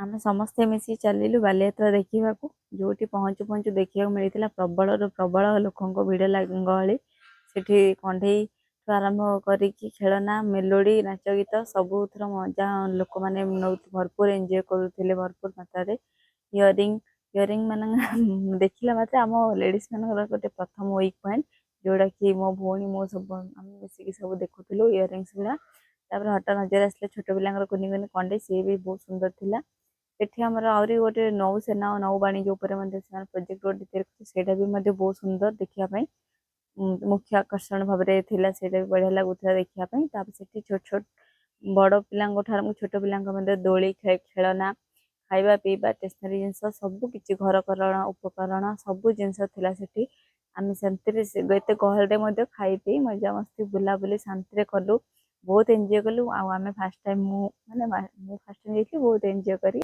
ଆମେ ସମସ୍ତେ ମିଶି ଚାଲିଲୁ ବାଲିଯାତ୍ରା ଦେଖିବାକୁ। ଯୋଉଠି ପହଞ୍ଚୁ ପହଞ୍ଚୁ ଦେଖିବାକୁ ମିଳିଥିଲା ପ୍ରବଳରୁ ପ୍ରବଳ ଲୋକଙ୍କ ଭିଡ଼ ଗହଳି। ସେଠି କଣ୍ଢେଇଠୁ ଆରମ୍ଭ କରିକି ଖେଳନା, ମେଲୋଡ଼ି, ନାଚ ଗୀତ ସବୁଥର ମଜା ଲୋକମାନେ ଭରପୁର ଏନ୍ଜୟ କରୁଥିଲେ ଭରପୁର ମାତ୍ରାରେ। ଇୟରିଂ ମାନେ ଦେଖିଲା ମାତ୍ରେ ଆମ ଲେଡ଼ିଜ୍ ମାନଙ୍କର ଗୋଟେ ପ୍ରଥମ ୱିକ୍ ପଏଣ୍ଟ, ଯୋଉଟାକି ମୋ ଭଉଣୀ ମୋ ସବୁ ଆମେ ମିଶିକି ସବୁ ଦେଖୁଥିଲୁ ଇୟରିଙ୍ଗସ୍ ଗୁଡ଼ା। ତାପରେ ହଠାତ୍ ନଜର ଆସିଲା ଛୋଟ ପିଲାଙ୍କର କୁନି କୁନି କଣ୍ଢେଇ, ସିଏ ବି ବହୁତ ସୁନ୍ଦର ଥିଲା। ଏଠି ଆମର ଆହୁରି ଗୋଟେ ନୌସେନା ଓ ନୌବାଣିଜ୍ୟ ଉପରେ ମଧ୍ୟ ସେମାନେ ପ୍ରୋଜେକ୍ଟ ଗୋଟେ ତିଆରି କରିଥିଲେ, ସେଇଟା ବି ମଧ୍ୟ ବହୁତ ସୁନ୍ଦର ଦେଖିବା ପାଇଁ। ମୁଖ୍ୟ ଆକର୍ଷଣ ଭାବରେ ଥିଲା, ସେଇଟା ବି ବଢ଼ିଆ ଲାଗୁଥିଲା ଦେଖିବା ପାଇଁ। ତାପରେ ସେଠି ଛୋଟ ଛୋଟ ବଡ଼ ପିଲାଙ୍କ ଠାରୁ ଛୋଟ ପିଲାଙ୍କ ମଧ୍ୟ ଦୋଳି, ଖେଳନା, ଖାଇବା ପିଇବା, ଷ୍ଟେସନାରୀ ଜିନିଷ ସବୁ କିଛି, ଘରକରଣ ଉପକରଣ ସବୁ ଜିନିଷ ଥିଲା ସେଠି। ଆମେ ସେମିତିରେ ଏତେ ଗହଳିରେ ମଧ୍ୟ ଖାଇ ପିଇ ମଜାମସ୍ତି ବୁଲାବୁଲି ଶାନ୍ତିରେ କଲୁ। ବହୁତ ଏନ୍ଜୟ କଲୁ। ଆଉ ଆମେ ଫାଷ୍ଟ ଟାଇମ୍ ମୁଁ ଫାଷ୍ଟ ଟାଇମ୍ ଯାଇଥିଲି, ବହୁତ ଏନ୍ଜୟ କରି